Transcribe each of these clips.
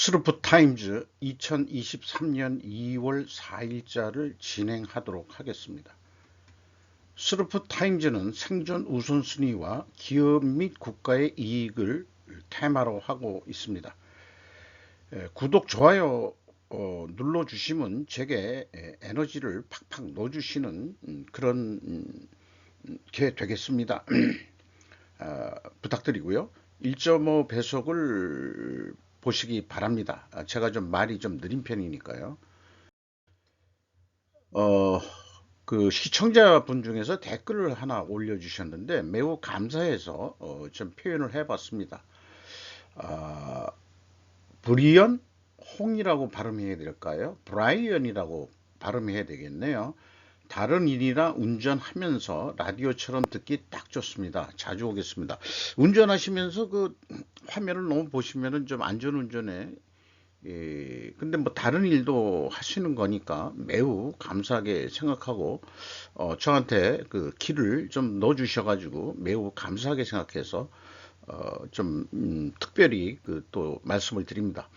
스루프 타임즈 2023년 2월 4일자를 진행하도록 하겠습니다. 스루프 타임즈는 생존 우선순위와 기업 및 국가의 이익을 테마로 하고 있습니다. 구독, 좋아요 눌러주시면 제게 에너지를 팍팍 넣어주시는 그런 게 되겠습니다. 부탁드리고요. 1.5 배속을 보시기 바랍니다. 제가 좀 말이 좀 느린 편이니까요. 그 시청자분 중에서 댓글을 하나 올려주셨는데 매우 감사해서 좀 표현을 해봤습니다. 브리언 홍이라고 발음해야 될까요? 브라이언이라고 발음해야 되겠네요. 다른 일이나 운전하면서 라디오처럼 듣기 딱 좋습니다. 자주 오겠습니다. 운전하시면서 그 화면을 너무 보시면은 좀 안전운전에 근데 뭐 다른 일도 하시는 거니까 매우 감사하게 생각하고 저한테 그 키를 좀 넣어 주셔가지고 매우 감사하게 생각해서 좀 특별히 그 또 말씀을 드립니다.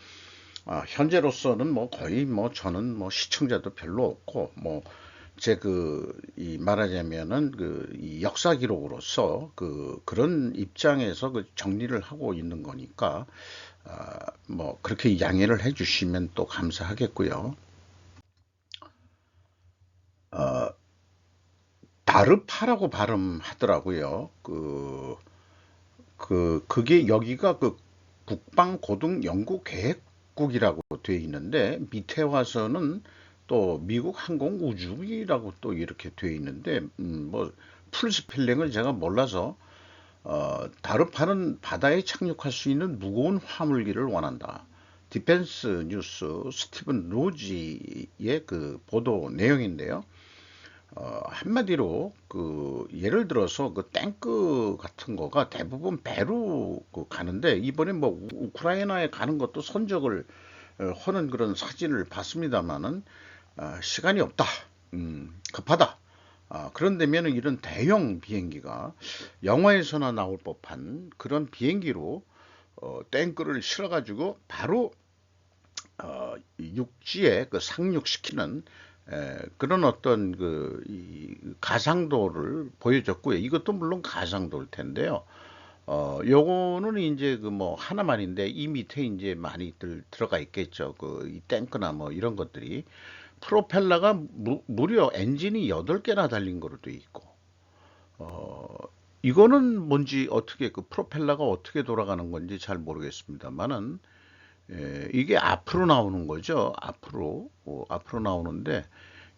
현재로서는 뭐 거의 뭐 저는 뭐 시청자도 별로 없고 뭐 제 그 이 말하자면은 그 이 역사 기록으로서 그런 입장에서 그 정리를 하고 있는 거니까 뭐 그렇게 양해를 해주시면 또 감사하겠고요. 다르파라고 발음하더라고요. 그게 여기가 그 국방고등연구계획국이라고 되어 있는데 밑에 와서는 또 미국 항공우주국이라고 또 이렇게 되어 있는데 뭐 풀스펠링을 제가 몰라서 다르파는 바다에 착륙할 수 있는 무거운 화물기를 원한다. 디펜스 뉴스 스티븐 로지의 그 보도 내용인데요. 한마디로 그 예를 들어서 그 탱크 같은 거가 대부분 배로 그 가는데 이번에 뭐 우크라이나에 가는 것도 선적을 하는 그런 사진을 봤습니다만은 시간이 없다. 급하다. 그런데면 이런 대형 비행기가 영화에서나 나올 법한 그런 비행기로 탱크를 실어가지고 바로 육지에 그 상륙시키는 그런 어떤 이 가상도를 보여줬고요. 이것도 물론 가상도일 텐데요. 요거는 이제 그 뭐 하나만인데 이 밑에 이제 많이들 들어가 있겠죠. 그 이 탱크나 뭐 이런 것들이 프로펠러가 무려 엔진이 8개나 달린 거로 돼 있고 이거는 뭔지 어떻게 그 프로펠러가 어떻게 돌아가는 건지 잘 모르겠습니다만은 이게 앞으로 나오는 거죠. 앞으로 나오는데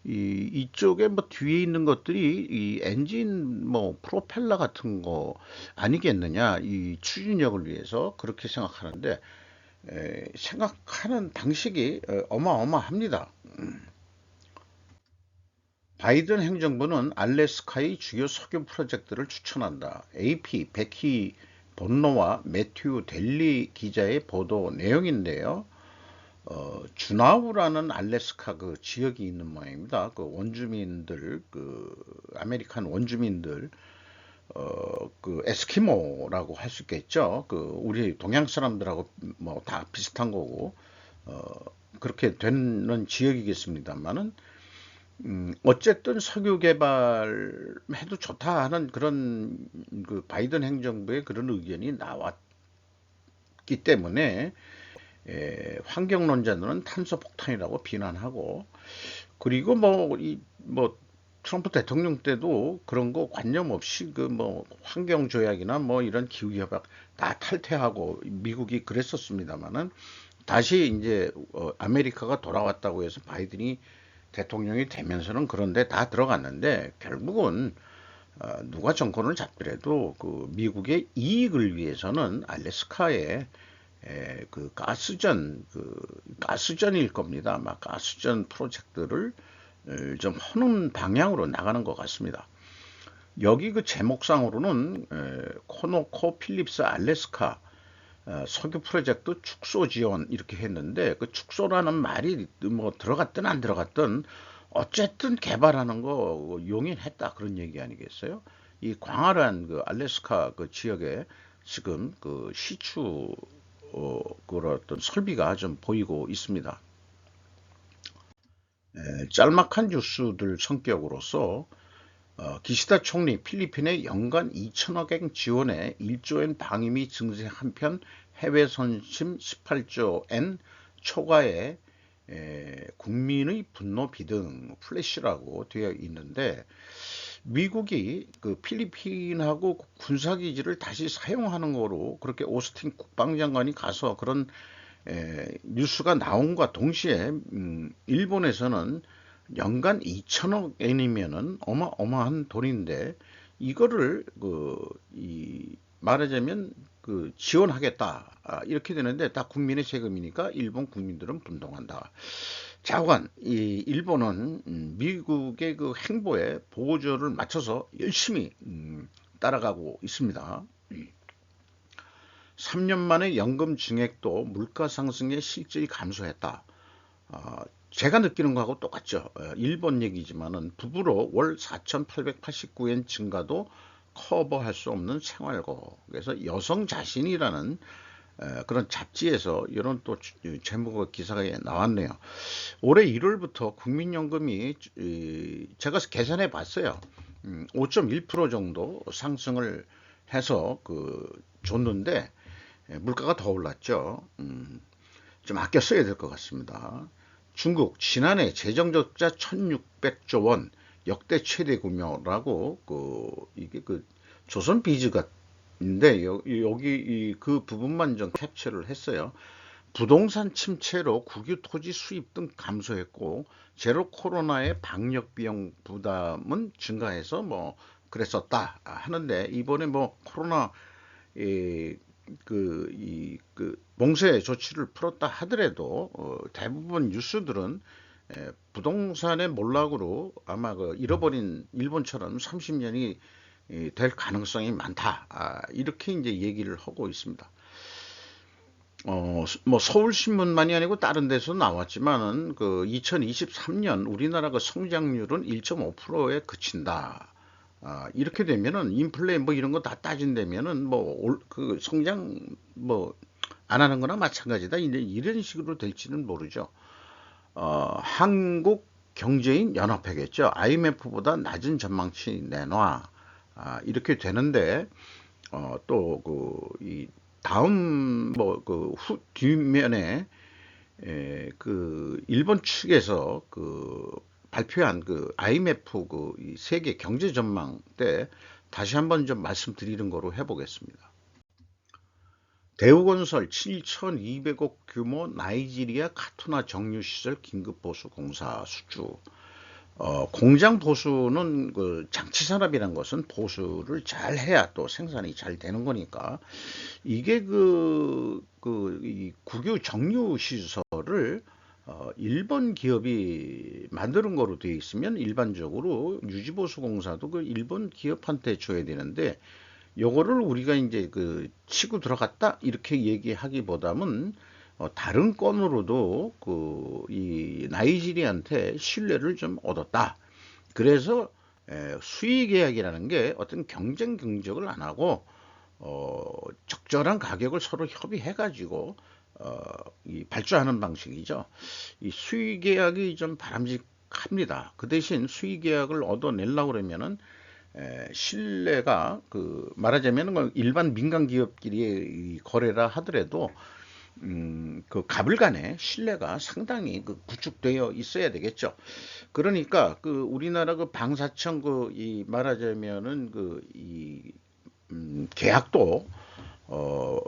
이쪽에 뭐 뒤에 있는 것들이 이 엔진 뭐 프로펠러 같은 거 아니겠느냐 이 추진력을 위해서 그렇게 생각하는데 생각하는 방식이 어마어마합니다. 바이든 행정부는 알래스카의 주요 석유 프로젝트를 추천한다. AP 베키 본노와 매튜 델리 기자의 보도 내용인데요. 주나우라는 알래스카 그 지역이 있는 모양입니다. 그 원주민들, 그 아메리칸 원주민들, 그 에스키모라고 할 수 있겠죠. 그 우리 동양 사람들하고 뭐 다 비슷한 거고, 그렇게 되는 지역이겠습니다만은, 어쨌든 석유 개발해도 좋다 하는 그런 그 바이든 행정부의 그런 의견이 나왔기 때문에 환경론자들은 탄소 폭탄이라고 비난하고 그리고 뭐 트럼프 대통령 때도 그런 거 관념 없이 그 뭐 환경 조약이나 뭐 이런 기후 협약 다 탈퇴하고 미국이 그랬었습니다만은 다시 이제 아메리카가 돌아왔다고 해서 바이든이 대통령이 되면서는 그런데 다 들어갔는데 결국은 누가 정권을 잡더라도 그 미국의 이익을 위해서는 알래스카에 가스전일 겁니다. 아마 가스전 프로젝트를 좀 하는 방향으로 나가는 것 같습니다. 여기 그 제목상으로는 코노코 필립스 알래스카 석유 프로젝트 축소 지원 이렇게 했는데 그 축소라는 말이 뭐 들어갔든 안 들어갔든 어쨌든 개발하는 거 용인했다 그런 얘기 아니겠어요? 이 광활한 그 알래스카 그 지역에 지금 그 시추 그런 어떤 설비가 좀 보이고 있습니다. 짤막한 뉴스들 성격으로서 기시다 총리 필리핀의 연간 2천억 엔 지원에 1조 엔 방위비 증세 한편 해외 선심 18조 엔 초과에 국민의 분노 비등 플래시라고 되어 있는데 미국이 그 필리핀하고 군사기지를 다시 사용하는 거로 그렇게 오스틴 국방장관이 가서 그런 뉴스가 나온과 동시에 일본에서는 연간 2천억 엔이면은 어마어마한 돈인데 이거를 말하자면 지원하겠다 이렇게 되는데 다 국민의 세금이니까 일본 국민들은 분동한다. 자관 이 일본은 미국의 그 행보에 보조를 맞춰서 열심히 따라가고 있습니다. 3년 만에 연금 증액도 물가 상승에 실질이 감소했다. 제가 느끼는 거하고 똑같죠. 일본 얘기지만은 부부로 월 4,889엔 증가도 커버할 수 없는 생활고. 그래서 여성 자신이라는 그런 잡지에서 이런 또 제목의 기사가 나왔네요. 올해 1월부터 국민연금이 제가 계산해 봤어요. 5.1% 정도 상승을 해서 줬는데 물가가 더 올랐죠. 좀 아껴 써야 될 것 같습니다. 중국 지난해 재정적자 1,600조 원 역대 최대 규모라고 이게 조선비즈가 인데 여기 그 부분만 좀 캡처를 했어요. 부동산 침체로 국유 토지 수입 등 감소했고 제로 코로나의 방역 비용 부담은 증가해서 뭐 그랬었다 하는데 이번에 뭐 코로나 봉쇄 조치를 풀었다 하더라도 대부분 뉴스들은 부동산의 몰락으로 아마 잃어버린 일본처럼 30년이 될 가능성이 많다. 이렇게 이제 얘기를 하고 있습니다. 뭐 서울신문만이 아니고 다른 데서 나왔지만은 2023년 우리나라 성장률은 1.5%에 그친다. 이렇게 되면은 인플레 뭐 이런 거 다 따진다면은 성장 뭐 안 하는 거나 마찬가지다. 이런 식으로 될지는 모르죠. 한국 경제인 연합회겠죠. IMF보다 낮은 전망치 내놔. 이렇게 되는데 또 이 다음 뒷면에 일본 측에서 발표한 IMF 이 세계 경제 전망 때 다시 한번 좀 말씀드리는 거로 해보겠습니다. 대우건설 7,200억 규모 나이지리아 카투나 정유시설 긴급보수 공사 수주. 공장 보수는 장치산업이라는 것은 보수를 잘 해야 또 생산이 잘 되는 거니까 이게 이 국유 정유 시설을 일본 기업이 만드는 거로 되어 있으면 일반적으로 유지보수 공사도 일본 기업한테 줘야 되는데 요거를 우리가 이제 치고 들어갔다 이렇게 얘기하기보다는 다른 건으로도 이 나이지리아한테 신뢰를 좀 얻었다. 그래서 수의계약이라는 게 어떤 경쟁 경적을 안 하고 적절한 가격을 서로 협의해가지고 발주하는 방식이죠. 이 수의계약이 좀 바람직합니다. 그 대신 수의계약을 얻어내려고 그러면은 신뢰가 말하자면 일반 민간 기업끼리 거래라 하더라도 갑을 간의 신뢰가 상당히 구축되어 있어야 되겠죠. 그러니까 우리나라 방사청 이 말하자면은 이 계약도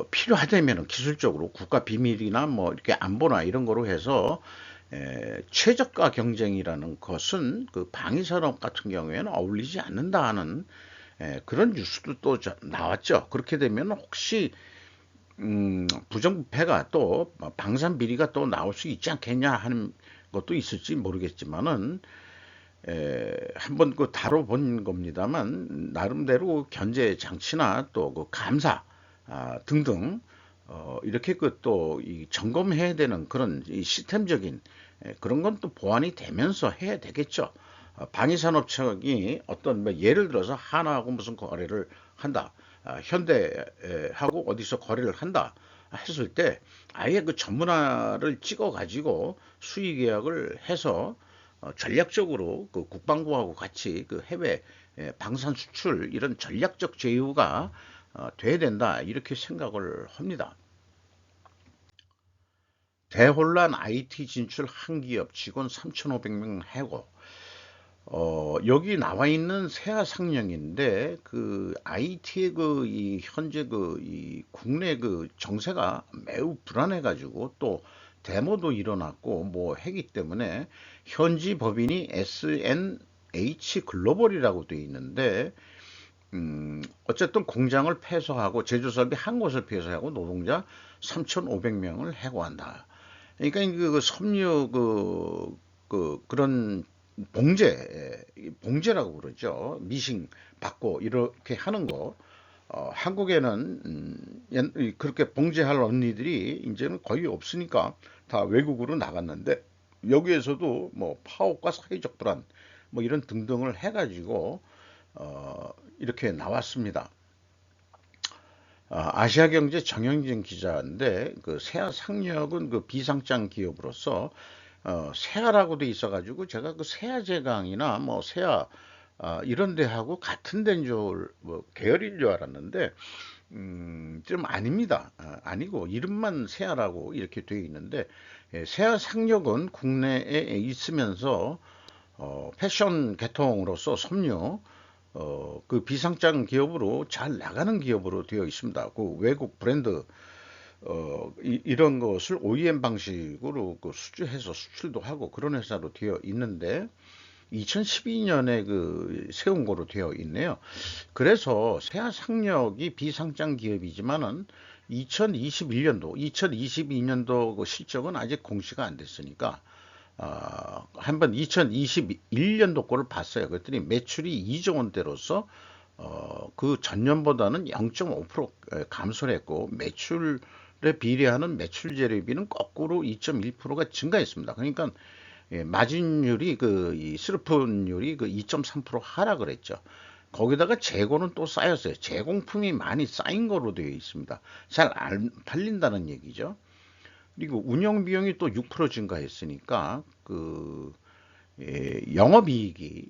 필요하다면은 기술적으로 국가 비밀이나 뭐 이렇게 안보나 이런 거로 해서 최저가 경쟁이라는 것은 방위산업 같은 경우에는 어울리지 않는다 하는 그런 뉴스도 또 나왔죠. 그렇게 되면 혹시 부정부패가 또 방산 비리가 또 나올 수 있지 않겠냐 하는 것도 있을지 모르겠지만은 한번 다뤄본 겁니다만 나름대로 견제 장치나 또 감사 등등 이렇게 또 이 점검해야 되는 그런 이 시스템적인 그런 건 또 보완이 되면서 해야 되겠죠. 방위산업청이 어떤 예를 들어서 하나하고 무슨 거래를 한다. 현대하고 어디서 거래를 한다. 했을 때 아예 그 전문화를 찍어 가지고 수의 계약을 해서 전략적으로 그 국방부하고 같이 그 해외 방산 수출 이런 전략적 제휴가 돼야 된다 이렇게 생각을 합니다. 대혼란 IT 진출 한 기업 직원 3,500명 해고. 여기 나와 있는 세아 상령인데 그 IT의 그 이 현재 그 이 국내 그 정세가 매우 불안해 가지고 또 데모도 일어났고 뭐 하기 때문에 현지 법인이 SNH 글로벌이라고 되어 있는데 어쨌든 공장을 폐쇄하고 제조사업이 한 곳을 폐쇄하고 노동자 3,500명을 해고한다. 그러니까 그 섬유 그런 봉제라고 그러죠. 미싱 받고 이렇게 하는 거. 한국에는 그렇게 봉제할 언니들이 이제는 거의 없으니까 다 외국으로 나갔는데 여기에서도 뭐 파업과 사회적 불안 뭐 이런 등등을 해가지고 이렇게 나왔습니다. 아시아경제 정영진 기자인데 그 세아 상력은 그 비상장 기업으로서 세아라고 돼 있어가지고 제가 그 세아제강이나 뭐 세아 이런 데하고 같은 데인 뭐 계열인 줄 알았는데 좀 아닙니다. 아니고 이름만 세아라고 이렇게 되어 있는데 세아 상력은 국내에 있으면서 패션 계통으로서 섬유 그 비상장 기업으로 잘 나가는 기업으로 되어 있습니다. 그 외국 브랜드 런 것을 OEM 방식으로 그 수주해서 수출도 하고 그런 회사로 되어 있는데 2012년에 그 세운 거로 되어 있네요. 그래서 세아상력이 비상장 기업이지만은 2022년도 그 실적은 아직 공시가 안 됐으니까 한번 2021년도 거를 봤어요. 그랬더니 매출이 2조 원대로서 그 전년보다는 0.5% 감소를 했고 매출에 비례하는 매출 재료비는 거꾸로 2.1%가 증가했습니다. 그러니까 마진율이 이 수료분율이 그 2.3% 하락을 했죠. 거기다가 재고는 또 쌓였어요. 재공품이 많이 쌓인 거로 되어 있습니다. 잘 안 팔린다는 얘기죠. 그리고 운영 비용이 또 6% 증가했으니까 영업이익이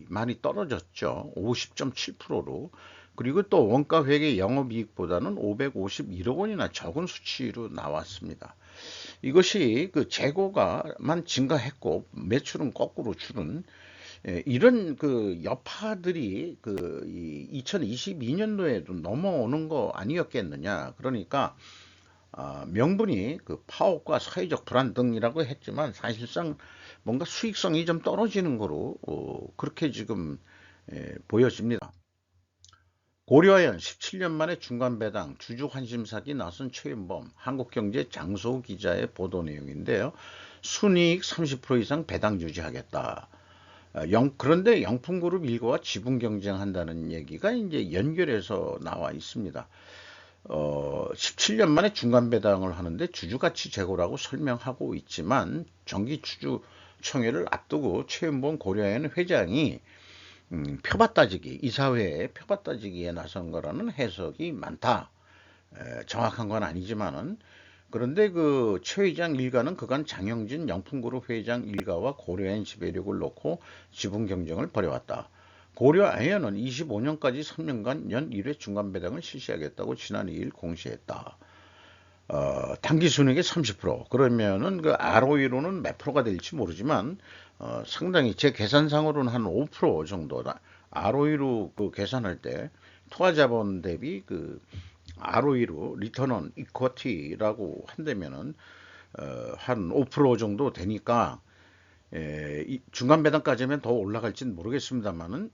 많이 떨어졌죠. 50.7%로. 그리고 또 원가 회계 영업이익보다는 551억 원이나 적은 수치로 나왔습니다. 이것이 그 재고가만 증가했고 매출은 거꾸로 줄은 이런 그 여파들이 2022년도에도 넘어오는 거 아니었겠느냐. 그러니까 명분이 그 파업과 사회적 불안 등이라고 했지만 사실상 뭔가 수익성이 좀 떨어지는 거로 그렇게 지금 보여집니다. 고려아연 17년 만에 중간 배당 주주 환심 사기 나선 최윤범 한국경제 장소우 기자의 보도 내용인데요. 순이익 30% 이상 배당 유지하겠다. 그런데 영풍그룹 일가와 지분 경쟁한다는 얘기가 이제 연결해서 나와 있습니다. 17년 만에 중간 배당을 하는데 주주가치 제고라고 설명하고 있지만 정기 주주총회를 앞두고 최은봉 고려아연 회장이 표밭 따지기 이사회에 표밭 따지기에 나선 거라는 해석이 많다. 정확한 건 아니지만은 그런데 그 최 회장 일가는 그간 장영진 영풍그룹 회장 일가와 고려아연 지배력을 놓고 지분 경쟁을 벌여왔다. 고려아연은 25년까지 3년간 연 1회 중간 배당을 실시하겠다고 지난 2일 공시했다. 단기 순이익의 30% 그러면은 그 ROE로는 몇 프로가 될지 모르지만 상당히 제 계산상으로는 한 5% 정도다. ROE로 그 계산할 때 투하자본 대비 그 ROE로 리턴 온 이쿼티라고 한다면은 한 5% 정도 되니까 중간 배당까지 하면 더 올라갈지는 모르겠습니다만은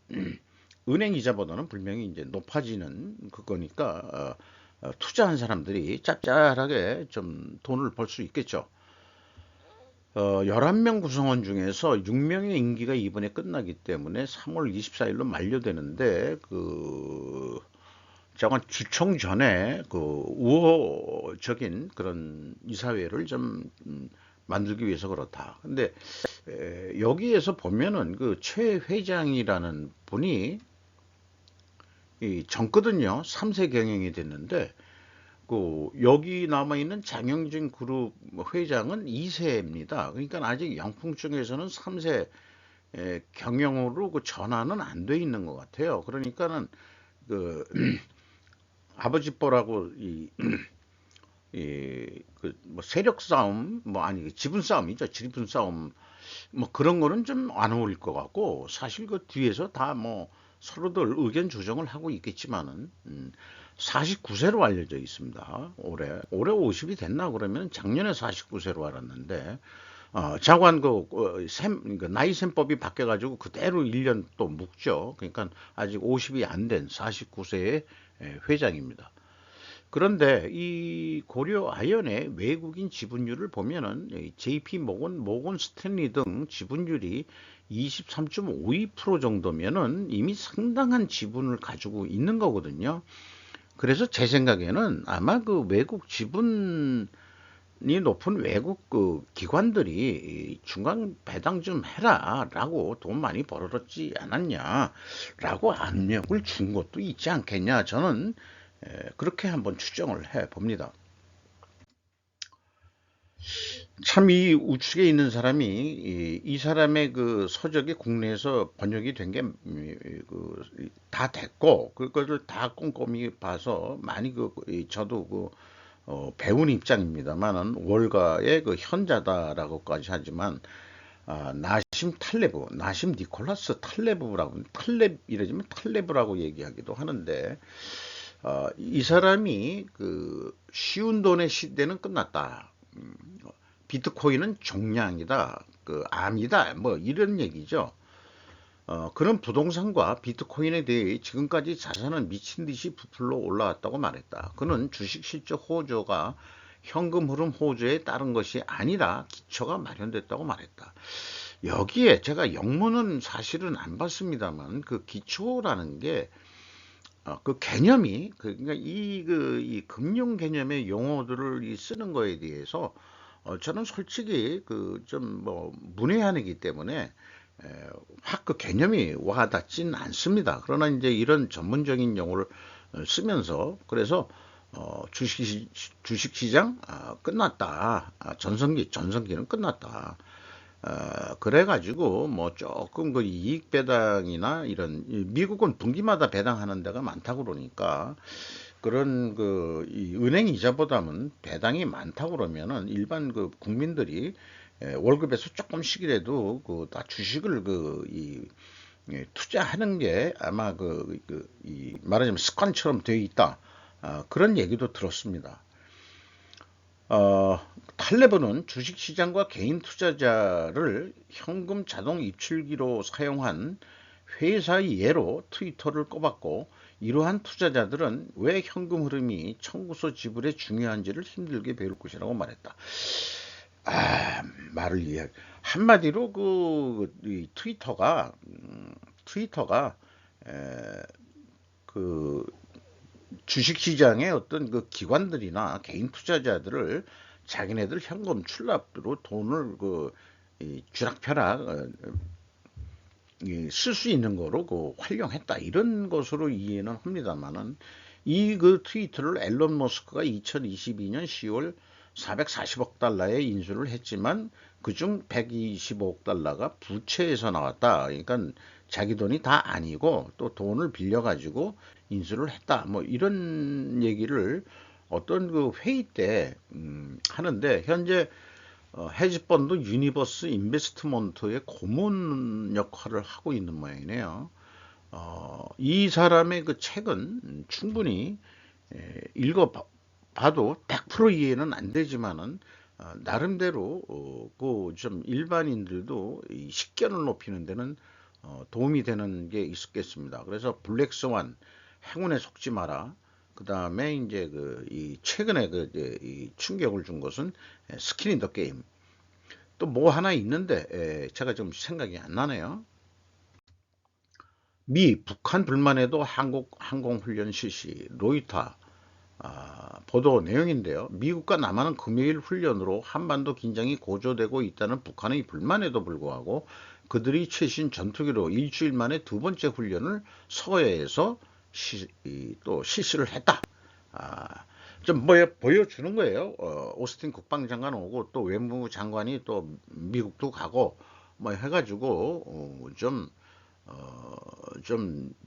은행 이자보다는 분명히 이제 높아지는 그거니까 투자한 사람들이 짭짤하게 좀 돈을 벌 수 있겠죠. 11명 구성원 중에서 6명의 임기가 이번에 끝나기 때문에 3월 24일로 만료되는데 저건 주총 전에 우호적인 그런 이사회를 좀 만들기 위해서 그렇다. 근데 여기에서 보면은 그 최 회장이라는 분이 젊거든요. 3세 경영이 됐는데 여기 남아있는 장영진 그룹 회장은 2세입니다. 그러니까 아직 영풍청에서는 3세 경영으로 그 전환은 안 돼 있는 것 같아요. 그러니까는 그 아버지 뻘하고 뭐 세력 싸움, 뭐 아니 지분 싸움이죠. 지분 싸움, 뭐 그런 거는 좀 안 어울릴 것 같고, 사실 그 뒤에서 다 뭐 서로들 의견 조정을 하고 있겠지만은 49세로 알려져 있습니다. 올해 50이 됐나 그러면 작년에 49세로 알았는데, 장관 나이 셈법이 바뀌어가지고 그대로 1년 또 묵죠. 그러니까 아직 50이 안 된 49세의 회장입니다. 그런데 이 고려 아연의 외국인 지분율을 보면은 JP 모건 스탠리 등 지분율이 23.52% 정도면은 이미 상당한 지분을 가지고 있는 거거든요. 그래서 제 생각에는 아마 그 외국 지분이 높은 외국 그 기관들이 중간 배당 좀 해라라고 돈 많이 벌었지 않았냐라고 압력을 준 것도 있지 않겠냐. 저는 그렇게 한번 추정을 해 봅니다. 참 이 우측에 있는 사람이 이 사람의 그 서적이 국내에서 번역이 된 게 다 됐고 그것을 다 꼼꼼히 봐서 많이 저도 배운 입장입니다만은 월가의 그 현자다라고까지 하지만 나심 니콜라스 탈레브 이러지만 탈레브라고 얘기하기도 하는데, 이 사람이 그 쉬운 돈의 시대는 끝났다. 비트코인은 종량이다. 그 암이다. 뭐 이런 얘기죠. 그런 부동산과 비트코인에 대해 지금까지 자산은 미친 듯이 부풀러 올라왔다고 말했다. 그는 주식 실적 호조가 현금 흐름 호조에 따른 것이 아니라 기초가 마련됐다고 말했다. 여기에 제가 영문은 사실은 안 봤습니다만 그 기초라는 게 그 개념이 그러니까 이 금융 개념의 용어들을 쓰는 거에 대해서 저는 솔직히 그 좀 뭐 문외한이기 때문에 확 그 개념이 와닿진 않습니다. 그러나 이제 이런 전문적인 용어를 쓰면서 그래서 주식시장 끝났다. 전성기는 끝났다. 그래가지고 뭐 조금 그 이익 배당이나 이런 미국은 분기마다 배당하는 데가 많다고 그러니까 그런 이 은행 이자보다는 배당이 많다고 그러면은 일반 그 국민들이 월급에서 조금씩이라도 다 주식을 투자하는 게 아마 말하자면 습관처럼 되어 있다. 그런 얘기도 들었습니다. 탈레버는 주식시장과 개인 투자자를 현금 자동 입출기로 사용한 회사의 예로 트위터를 꼽았고, 이러한 투자자들은 왜 현금 흐름이 청구서 지불에 중요한지를 힘들게 배울 것이라고 말했다. 말을 이해. 한마디로 이 트위터가 그 주식시장의 어떤 그 기관들이나 개인 투자자들을 자기네들 현금 출납으로 돈을 쥐락펴락 쓸 수 있는 거로 활용했다 이런 것으로 이해는 합니다만은 이 트위터를 앨런 머스크가 2022년 10월 440억 달러에 인수를 했지만 그중 125억 달러가 부채에서 나왔다. 그러니까 자기 돈이 다 아니고 또 돈을 빌려 가지고 인수를 했다. 뭐 이런 얘기를 어떤 그 회의 때 하는데, 현재 헤지펀드 유니버스 인베스트먼트의 고문 역할을 하고 있는 모양이네요. 이 사람의 그 책은 충분히 읽어봐도 100% 이해는 안 되지만은 나름대로 좀 일반인들도 이 식견을 높이는 데는 도움이 되는 게 있었겠습니다. 그래서 블랙스완, 행운에 속지 마라. 그 다음에 이제 이 최근에 이 충격을 준 것은 스킨 인 더 게임. 또 뭐 하나 있는데 제가 좀 생각이 안 나네요. 북한 불만에도 한국 항공훈련 실시. 로이터 보도 내용인데요. 미국과 남한은 금요일 훈련으로 한반도 긴장이 고조되고 있다는 북한의 불만에도 불구하고 그들이 최신 전투기로 일주일 만에 두 번째 훈련을 서해에서 또 실시를 했다. 좀 보여주는 거예요. 오스틴 국방장관 오고 또 외무부 장관이 또 미국도 가고 뭐 해가지고 좀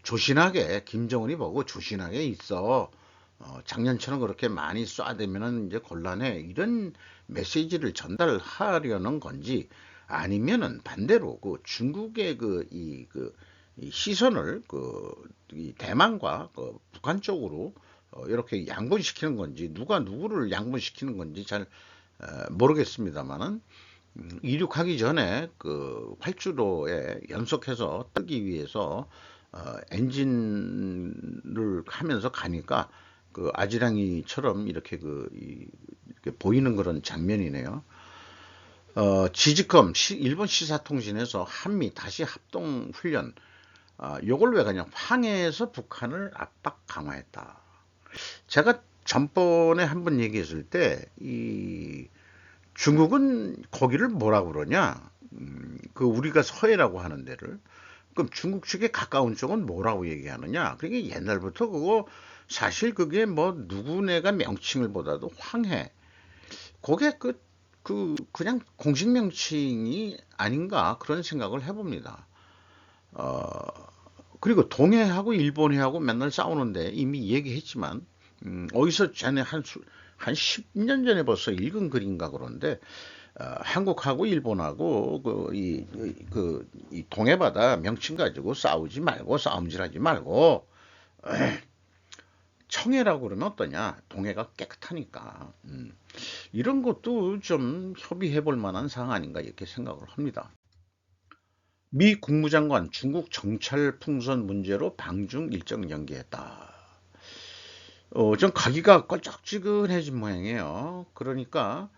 조신하게 김정은이 보고 조신하게 있어. 작년처럼 그렇게 많이 쏴대면은 이제 곤란해. 이런 메시지를 전달하려는 건지 아니면은 반대로 그 중국의 이 시선을 이 대만과 북한 쪽으로 이렇게 양분시키는 건지 누가 누구를 양분시키는 건지 잘 모르겠습니다만은 이륙하기 전에 그 활주로에 연속해서 뜨기 위해서 엔진을 하면서 가니까 그 아지랑이처럼 이렇게 이렇게 보이는 그런 장면이네요. 지지컴 일본 시사통신에서 한미 다시 합동 훈련 요걸 왜 그냥 황해에서 북한을 압박 강화했다. 제가 전번에 한번 얘기했을 때 이 중국은 거기를 뭐라 그러냐? 그 우리가 서해라고 하는 데를 그럼 중국 측에 가까운 쪽은 뭐라고 얘기하느냐? 그게 옛날부터 그거 사실 그게 뭐 누구네가 명칭을 보다도 황해. 그게 그냥 공식 명칭이 아닌가 그런 생각을 해봅니다. 그리고 동해하고 일본해하고 맨날 싸우는데 이미 얘기했지만 어디서 전에 한 10년 전에 벌써 읽은 글인가 그런데 한국하고 일본하고 이 동해바다 명칭 가지고 싸우지 말고 싸움질하지 말고 청해라고 그러면 어떠냐? 동해가 깨끗하니까 이런 것도 좀 협의해 볼 만한 사항 아닌가 이렇게 생각을 합니다. 미 국무장관 중국 정찰 풍선 문제로 방중 일정 연기했다. 좀 가기가 껄쩍지근해진 모양이에요. 그러니까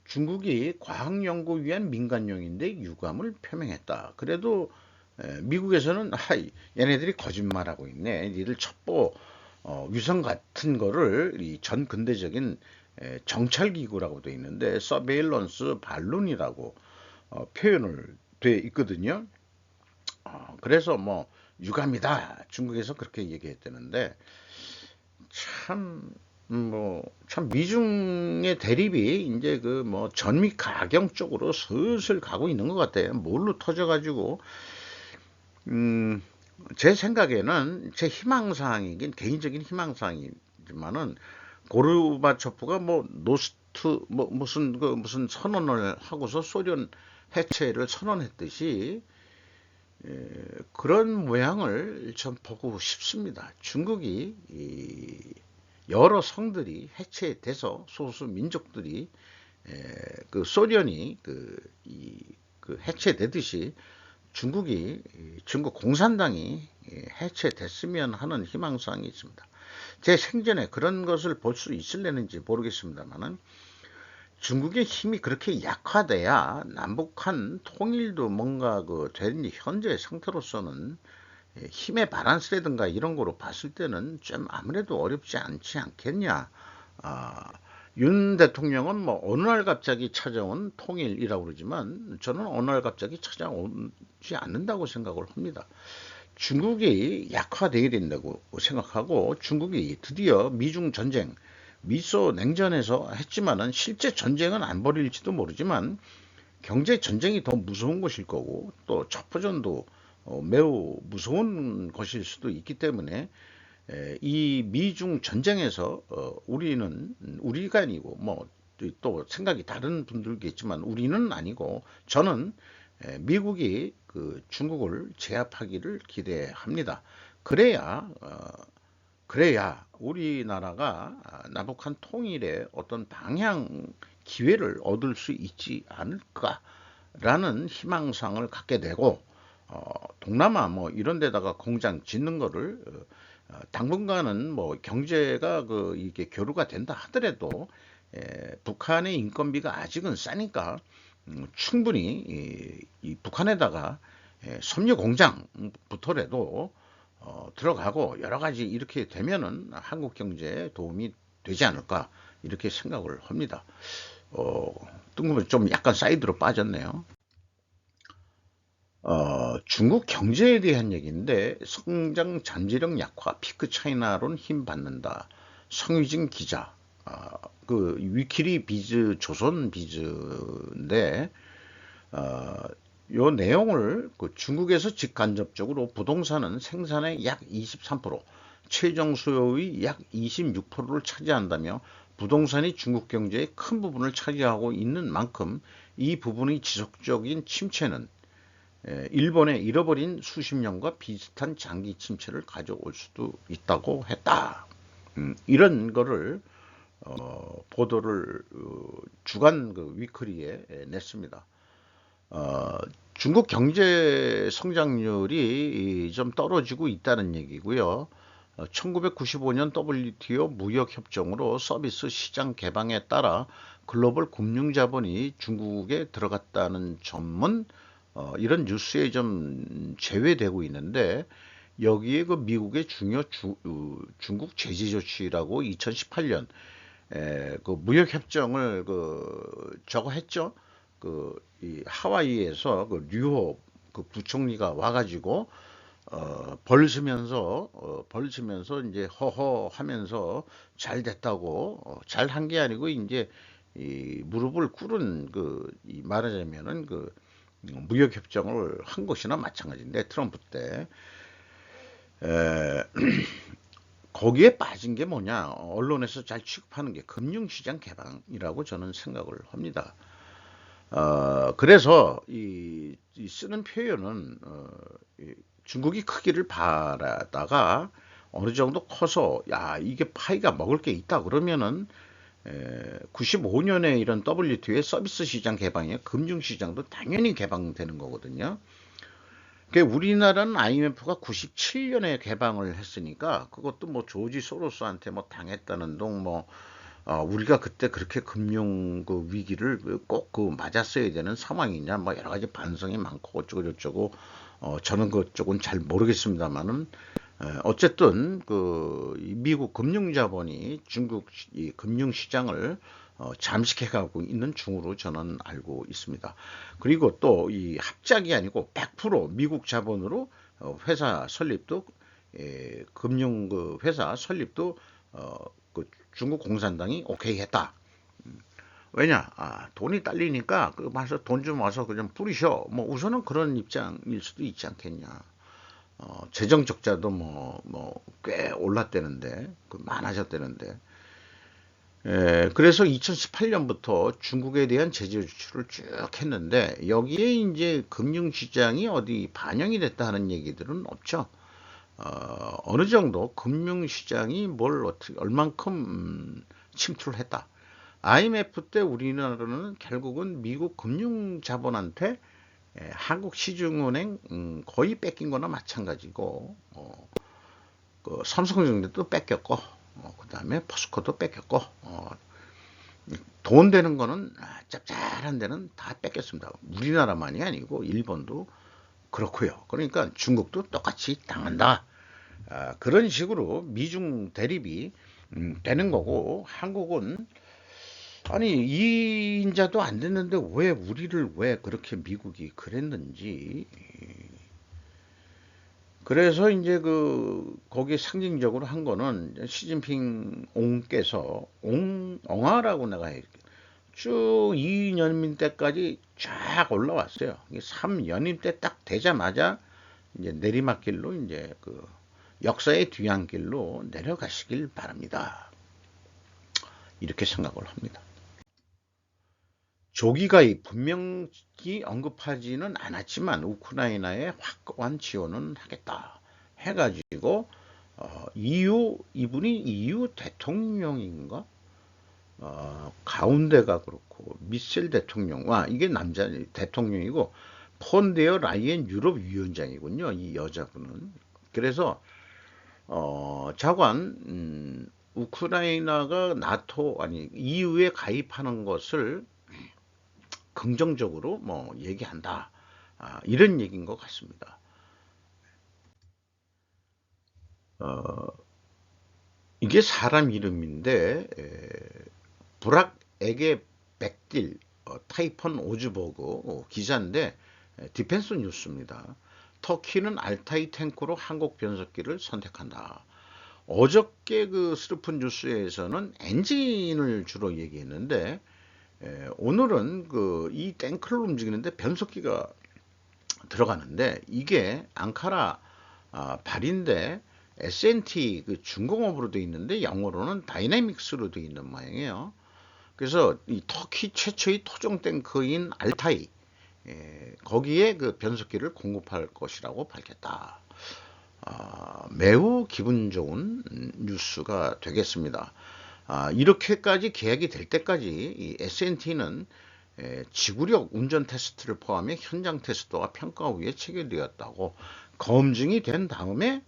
중국이 과학연구 위한 민간용인데 유감을 표명했다. 그래도 미국에서는 얘네들이 거짓말하고 있네. 니들 첩보 위성 같은 거를 이 전근대적인 정찰기구라고 돼 있는데 서베일런스 발룬이라고 표현을 돼 있거든요. 그래서 뭐 유감이다. 중국에서 그렇게 얘기했다는데 참, 참 미중의 대립이 이제 그 뭐 전미 가경 쪽으로 슬슬 가고 있는 것 같아요. 뭘로 터져가지고, 제 생각에는 제 희망사항이긴 개인적인 희망사항이지만은 고르바초프가 뭐 노스트 뭐 무슨 선언을 하고서 소련 해체를 선언했듯이 그런 모양을 좀 보고 싶습니다. 중국이 여러 성들이 해체돼서 소수 민족들이 그 소련이 해체되듯이 중국 공산당이 해체됐으면 하는 희망사항이 있습니다. 제 생전에 그런 것을 볼 수 있을려는지 모르겠습니다만은 중국의 힘이 그렇게 약화돼야 남북한 통일도 뭔가 된 현재 상태로서는 힘의 바란스라든가 이런 거로 봤을 때는 좀 아무래도 어렵지 않지 않겠냐. 윤 대통령은 뭐 어느 날 갑자기 찾아온 통일이라고 그러지만 저는 어느 날 갑자기 찾아오지 않는다고 생각을 합니다. 중국이 약화되어야 된다고 생각하고 중국이 드디어 미중 전쟁 미소 냉전에서 했지만은 실제 전쟁은 안 벌일지도 모르지만 경제 전쟁이 더 무서운 것일 거고 또 첩보전도 매우 무서운 것일 수도 있기 때문에 이 미중 전쟁에서 우리가 아니고 뭐 또 생각이 다른 분들겠지만 우리는 아니고 저는 미국이 중국을 제압하기를 기대합니다. 그래야 우리나라가 남북한 통일의 어떤 방향 기회를 얻을 수 있지 않을까라는 희망상을 갖게 되고 동남아 뭐 이런 데다가 공장 짓는 거를 당분간은 뭐 경제가 이게 교류가 된다 하더라도 북한의 인건비가 아직은 싸니까 충분히 이 북한에다가 섬유 공장부터라도 들어가고 여러 가지 이렇게 되면은 한국 경제에 도움이 되지 않을까 이렇게 생각을 합니다. 뜬금없이 좀 약간 사이드로 빠졌네요. 중국 경제에 대한 얘기인데 성장 잠재력 약화 피크 차이나론 힘 받는다. 성유진 기자, 그 위키리 비즈 조선 비즈인데 요 내용을 그 중국에서 직간접적으로 부동산은 생산의 약 23%, 최종 수요의 약 26%를 차지한다며 부동산이 중국 경제의 큰 부분을 차지하고 있는 만큼 이 부분의 지속적인 침체는 일본의 잃어버린 수십 년과 비슷한 장기 침체를 가져올 수도 있다고 했다. 이런 거를 보도를 주간 그 위클리에 냈습니다. 중국 경제 성장률이 좀 떨어지고 있다는 얘기고요. 1995년 WTO 무역 협정으로 서비스 시장 개방에 따라 글로벌 금융 자본이 중국에 들어갔다는 점은 이런 뉴스에 좀 제외되고 있는데, 여기에 그 미국의 중국 제재 조치라고 2018년 그 무역 협정을 저거 했죠. 이 하와이에서 그 류호 그 부총리가 와가지고 벌쓰면서 이제 허허하면서 잘 됐다고, 잘 한 게 아니고 이제 이 무릎을 꿇은 이 말하자면은 무역 협정을 한 것이나 마찬가지인데, 트럼프 때 거기에 빠진 게 뭐냐, 언론에서 잘 취급하는 게 금융시장 개방이라고 저는 생각을 합니다. 그래서 이 쓰는 표현은 중국이 크기를 바라다가 어느 정도 커서 야 이게 파이가 먹을 게 있다 그러면은 95년에 이런 WTO의 서비스 시장 개방에 금융시장도 당연히 개방되는 거거든요. 그러니까 우리나라는 IMF가 97년에 개방을 했으니까 그것도 뭐 조지 소로스한테 뭐 당했다는 둥 우리가 그때 그렇게 금융 위기를 꼭 맞았어야 되는 상황이냐, 뭐 여러 가지 반성이 많고 어쩌고 저쩌고 저는 그쪽은 잘 모르겠습니다만은 어쨌든 미국 금융자본이 중국 이 금융시장을 잠식해가고 있는 중으로 저는 알고 있습니다. 그리고 또 이 합작이 아니고 100% 미국 자본으로 회사 설립도 금융 회사 설립도 중국 공산당이 오케이 했다. 왜냐? 돈이 딸리니까 와서 돈 좀 와서 그냥 뿌리셔. 뭐 우선은 그런 입장일 수도 있지 않겠냐. 재정 적자도 꽤 올랐대는데, 많아졌대는데. 그래서 2018년부터 중국에 대한 제재 조치를 쭉 했는데, 여기에 이제 금융시장이 어디 반영이 됐다 하는 얘기들은 없죠. 어느 정도 금융시장이 얼만큼 침투를 했다. IMF 때 우리나라는 결국은 미국 금융자본한테 한국시중은행 거의 뺏긴 거나 마찬가지고, 삼성전자도 뺏겼고, 그 다음에 포스코도 뺏겼고, 돈 되는 거는 짭짤한 데는 다 뺏겼습니다. 우리나라만이 아니고 일본도 그렇고요. 그러니까 중국도 똑같이 당한다. 그런 식으로 미중 대립이 되는 거고, 한국은 아니 이 인자도 안 됐는데 왜 우리를 왜 그렇게 미국이 그랬는지. 그래서 이제 거기에 상징적으로 한 거는 시진핑 옹께서 옹화라고 내가 쭉 2연임 때까지 쫙 올라왔어요. 3연임 때 딱 되자마자 이제 내리막길로 이제 역사의 뒤안길로 내려가시길 바랍니다. 이렇게 생각을 합니다. 조기가입 분명히 언급하지는 않았지만 우크라이나에 확고한 지원은 하겠다 해가지고 이분이 EU 대통령인가? 가운데가 그렇고 미셸 대통령, 이게 남자 대통령이고 폰데어 라이엔 유럽 위원장이군요. 이 여자분은. 그래서 자관 우크라이나가 나토 아니 EU에 가입하는 것을 긍정적으로 얘기한다. 이런 얘기인 것 같습니다. 이게 사람 이름인데 브락 에게 백딜 타이펀 오즈버그 기자인데 디펜스 뉴스입니다. 터키는 알타이 탱크로 한국 변속기를 선택한다. 어저께 그 스르픈 뉴스에서는 엔진을 주로 얘기했는데, 오늘은 그 이 탱크를 움직이는데 변속기가 들어가는데, 이게 앙카라 발인데 SNT 그 중공업으로 되어 있는데 영어로는 다이내믹스로 되어 있는 모양이에요. 그래서 이 터키 최초의 토종 탱크인 알타이, 거기에 그 변속기를 공급할 것이라고 밝혔다. 매우 기분 좋은 뉴스가 되겠습니다. 이렇게까지 계약이 될 때까지 이 SNT는 지구력 운전 테스트를 포함해 현장 테스트와 평가 후에 체결되었다고 검증이 된 다음에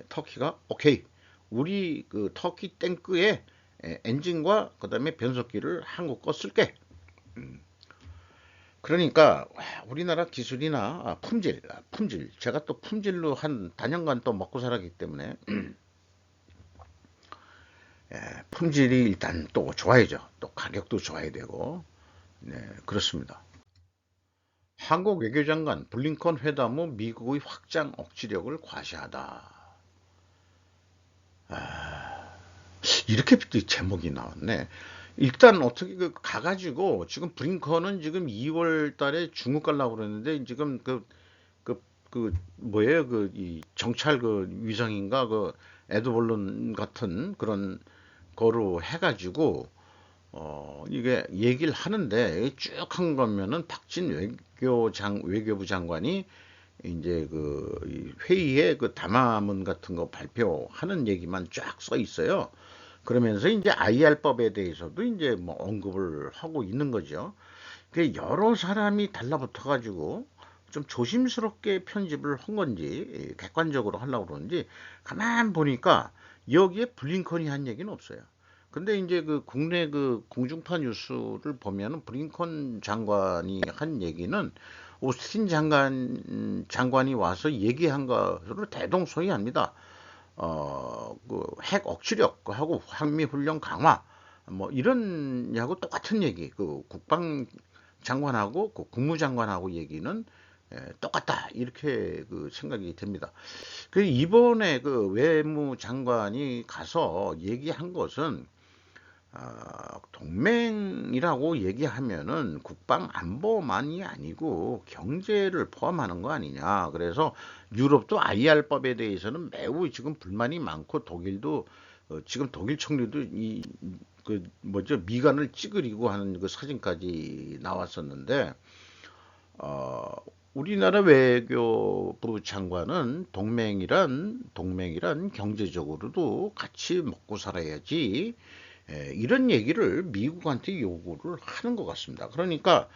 터키가 오케이, 우리 그 터키 탱크의 엔진과 그 다음에 변속기를 한국 거 쓸게. 그러니까 우리나라 기술이나 품질, 제가 또 품질로 한 다년간 또 먹고 살았기 때문에 품질이 일단 또 좋아야죠. 또 가격도 좋아야 되고, 네, 그렇습니다. 한국 외교장관 블링컨 회담 후 미국의 확장 억지력을 과시하다. 이렇게 제목이 나왔네. 일단 어떻게 가가지고 지금 블링컨은 지금 2월 달에 중국 가려고 그러는데 지금 뭐예요? 이 정찰 위성인가 에드벌룬 같은 그런 거로 해가지고 이게 얘기를 하는데 쭉 한 거면은 박진 외교부 장관이 이제 이 회의에 그 담화문 같은 거 발표하는 얘기만 쫙 써 있어요. 그러면서 이제 IR법에 대해서도 이제 뭐 언급을 하고 있는 거죠. 그 여러 사람이 달라붙어 가지고 좀 조심스럽게 편집을 한 건지 객관적으로 하려고 그러는지 가만 보니까 여기에 블링컨이 한 얘기는 없어요. 근데 이제 그 국내 그 공중파 뉴스를 보면은 블링컨 장관이 한 얘기는 오스틴 장관이 와서 얘기한 것으로 대동소이합니다. 핵 억지력하고 한미 훈련 강화 뭐 이런 하고 똑같은 얘기. 그 국방장관하고 그 국무장관하고 얘기는 똑같다 이렇게 그 생각이 됩니다. 그 이번에 그 외무장관이 가서 얘기한 것은 동맹이라고 얘기하면은 국방 안보만이 아니고 경제를 포함하는 거 아니냐. 그래서 유럽도 IR법에 대해서는 매우 지금 불만이 많고 독일도 지금 독일 총리도 그 뭐죠, 미간을 찌그리고 하는 그 사진까지 나왔었는데 어, 우리나라 외교부 장관은 동맹이란 경제적으로도 같이 먹고 살아야지, 이런 얘기를 미국한테 요구를 하는 것 같습니다. 그러니까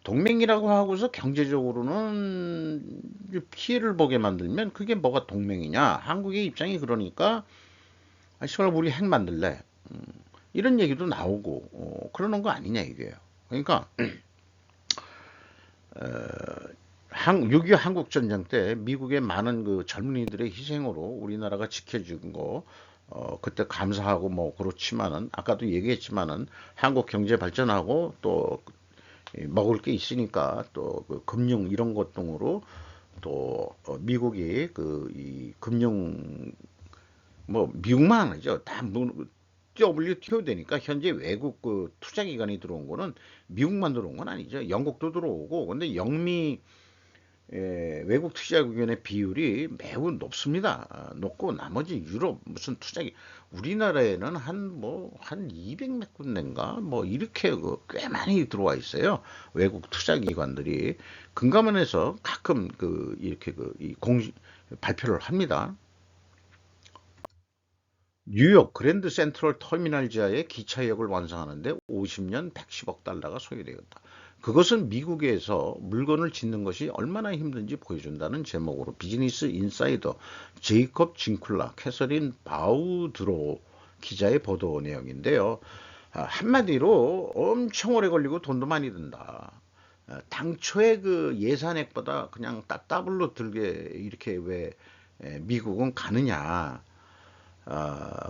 동맹이라고 하고서 경제적으로는 피해를 보게 만들면 그게 뭐가 동맹이냐? 한국의 입장이 그러니까 시발 우리 핵 만들래. 이런 얘기도 나오고 그러는 거 아니냐 이게요. 그러니까 6.25 한국전쟁 때 미국의 많은 그 젊은이들의 희생으로 우리나라가 지켜준 거, 그때 감사하고 뭐 그렇지만은, 아까도 얘기했지만은, 한국 경제 발전하고 또 먹을 게 있으니까 또그 금융 이런 것 등으로 또 미국이 이 금융, 뭐 미국만 아니죠. 다 WTO 되니까 현재 외국 그 투자 기관이 들어온 거는 미국만 들어온 건 아니죠. 영국도 들어오고. 근데 영미 외국 투자기관의 비율이 매우 높습니다. 높고 나머지 유럽 무슨 우리나라에는 한 200 몇 군데인가 뭐 이렇게 꽤 많이 들어와 있어요. 외국 투자기관들이 금감원에서 가끔 이렇게 발표를 합니다. 뉴욕 그랜드 센트럴 터미널 지하에 기차역을 완성하는데 50년 110억 달러가 소요되었다. 그것은 미국에서 물건을 짓는 것이 얼마나 힘든지 보여준다는 제목으로 비즈니스 인사이더 제이콥 징클라, 캐서린 바우드로 기자의 보도 내용인데요. 한마디로 엄청 오래 걸리고 돈도 많이 든다. 당초에 그 예산액보다 그냥 따블로 들게 이렇게 왜 미국은 가느냐.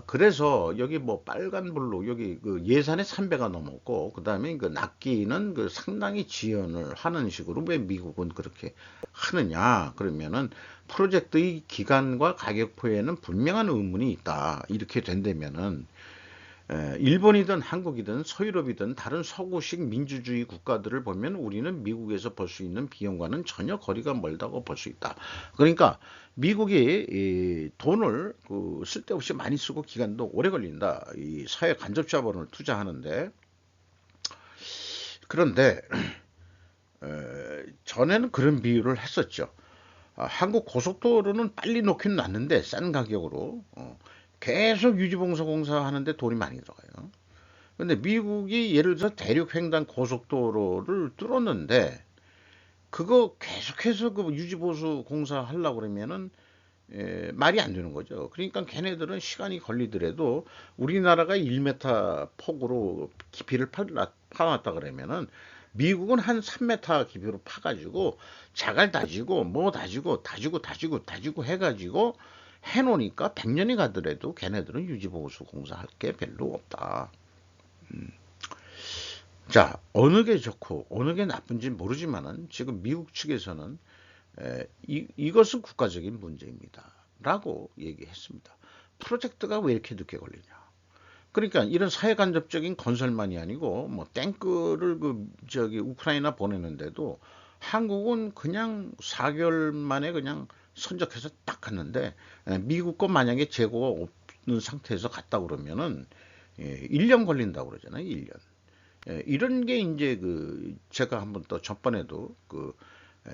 그래서 여기 뭐 빨간불로 여기 그 예산의 3배가 넘었고, 그 다음에 그 납기는 그 상당히 지연을 하는 식으로 왜 미국은 그렇게 하느냐. 그러면은 프로젝트의 기간과 가격표에는 분명한 의문이 있다. 이렇게 된다면은 일본이든 한국이든 서유럽이든 다른 서구식 민주주의 국가들을 보면 우리는 미국에서 벌 수 있는 비용과는 전혀 거리가 멀다고 볼 수 있다. 그러니까 미국이 이 돈을 쓸데없이 많이 쓰고 기간도 오래 걸린다. 이 사회 간접 자본을 투자하는데, 그런데 전에는 그런 비유를 했었죠. 한국 고속도로는 빨리 놓긴 놨는데 싼 가격으로 계속 유지봉사 공사하는데 돈이 많이 들어가요. 근데 미국이 예를 들어서 대륙횡단 고속도로를 뚫었는데 그거 계속해서 그 유지보수 공사하려고 그러면은 말이 안 되는 거죠. 그러니까 걔네들은 시간이 걸리더라도 우리나라가 1m 폭으로 깊이를 파놨다 그러면은 미국은 한 3m 깊이로 파가지고 자갈 다지고 뭐 다지고 해가지고 해놓으니까 100년이 가더라도 걔네들은 유지보수 공사할 게 별로 없다. 자, 어느 게 좋고 어느 게 나쁜지 모르지만은 지금 미국 측에서는 이것은 국가적인 문제입니다. 라고 얘기했습니다. 프로젝트가 왜 이렇게 늦게 걸리냐. 그러니까 이런 사회간접적인 건설만이 아니고 뭐 탱크를 저기 우크라이나 보내는데도 한국은 그냥 4개월 만에 그냥 선적해서 딱 갔는데 미국 거 만약에 재고가 없는 상태에서 갔다 그러면은 1년 걸린다고 그러잖아요. 1년. 이런 게 이제 제가 한번 또 전번에도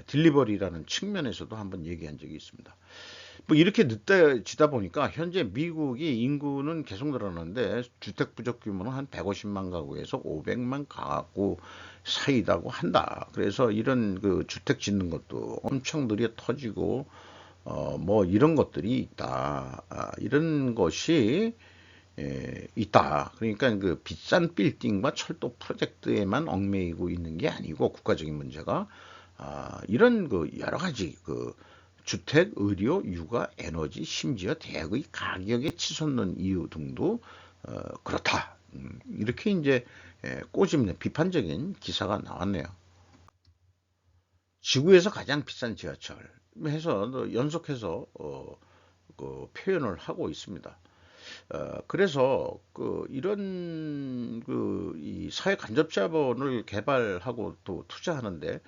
딜리버리라는 측면에서도 한번 얘기한 적이 있습니다. 뭐 이렇게 늦어지다 보니까 현재 미국이 인구는 계속 늘어나는데 주택 부족 규모는 한 150만 가구에서 500만 가구 사이다고 한다. 그래서 이런 주택 짓는 것도 엄청 느려 터지고 뭐 이런 것들이 있다. 이런 것이 있다. 그러니까 비싼 빌딩과 철도 프로젝트에만 얽매이고 있는 게 아니고 국가적인 문제가 이런 여러 가지 주택, 의료, 육아, 에너지, 심지어 대학의 가격에 치솟는 이유 등도 그렇다. 이렇게 이제 꼬집는 비판적인 기사가 나왔네요. 지구에서 가장 비싼 지하철 해서 연속해서 표현을 하고 있습니다. 그래서 이런 이 사회 간접 자본을 개발하고 또 투자하는데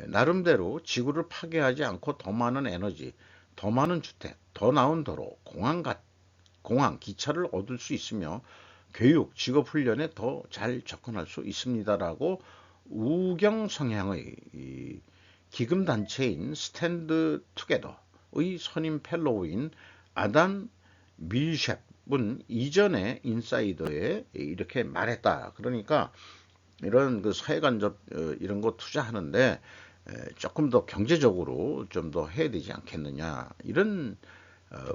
나름대로 지구를 파괴하지 않고 더 많은 에너지, 더 많은 주택, 더 나은 도로, 공항, 기차를 얻을 수 있으며 교육, 직업 훈련에 더 잘 접근할 수 있습니다라고 우경 성향의 기금 단체인 스탠드 투게더의 선임 펠로우인 아담 밀셰프는 이전에 인사이더에 이렇게 말했다. 그러니까 이런 사회 간접 이런 거 투자하는데 조금 더 경제적으로 좀 더 해야 되지 않겠느냐 이런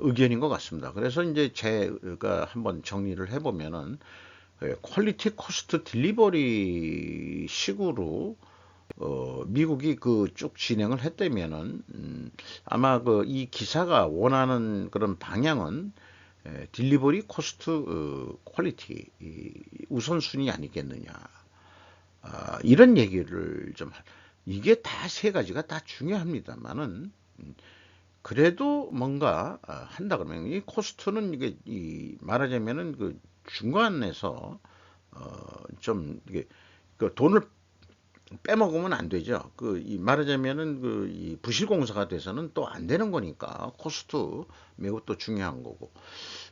의견인 것 같습니다. 그래서 이제 제가 한번 정리를 해보면은 퀄리티 코스트 딜리버리 식으로 미국이 쭉 진행을 했다면은 아마 이 기사가 원하는 그런 방향은 딜리버리 코스트 퀄리티 우선순위 아니겠느냐. 이런 얘기를 좀 이게 다 세 가지가 다 중요합니다만은 그래도 뭔가 한다 그러면 이 코스트는 이게 말하자면은 중간에서 좀 이게 돈을 빼먹으면 안 되죠. 말하자면은 이 부실공사가 돼서는 또 안 되는 거니까 코스트 매우 또 중요한 거고.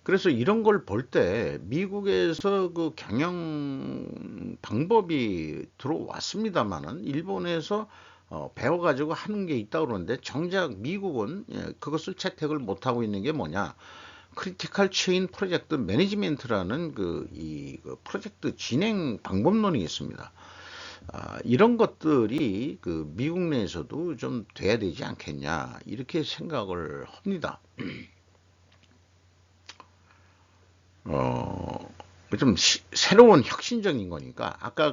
그래서 이런 걸 볼 때 미국에서 경영 방법이 들어왔습니다만은 일본에서 배워가지고 하는 게 있다고 그러는데 정작 미국은 그것을 채택을 못하고 있는 게 뭐냐. 크리티컬 체인 프로젝트 매니지멘트라는 이 프로젝트 진행 방법론이 있습니다. 이런 것들이 미국 내에서도 좀 돼야 되지 않겠냐 이렇게 생각을 합니다. 좀 새로운 혁신적인 거니까 아까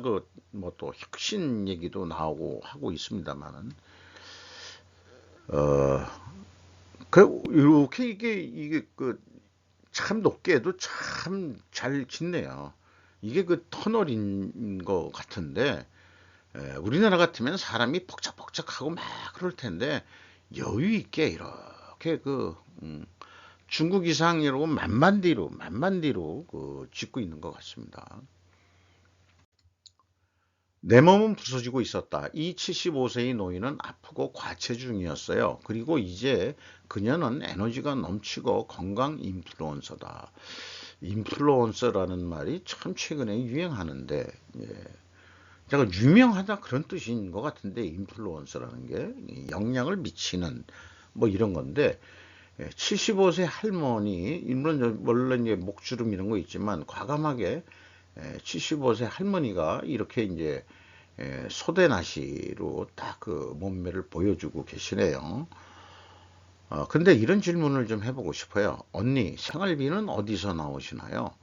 뭐 또 혁신 얘기도 나오고 하고 있습니다만은 이렇게 이게 참 높게도 참 잘 짓네요. 이게 그 터널인 것 같은데 우리나라 같으면 사람이 벅적벅적하고 막 그럴 텐데 여유 있게 이렇게 중국 이상이라고 만만디로 짓고 있는 것 같습니다. 내 몸은 부서지고 있었다. 이 75세의 노인은 아프고 과체중이었어요. 그리고 이제 그녀는 에너지가 넘치고 건강 인플루언서다. 인플루언서라는 말이 참 최근에 유행하는데, 예. 제가 유명하다 그런 뜻인 것 같은데, 인플루언서라는 게 영향을 미치는 뭐 이런 건데, 75세 할머니, 물론 이제 목주름 이런 거 있지만 과감하게 75세 할머니가 이렇게 이제 소대나시로 딱 그 몸매를 보여주고 계시네요. 근데 이런 질문을 좀 해보고 싶어요. 언니, 생활비는 어디서 나오시나요?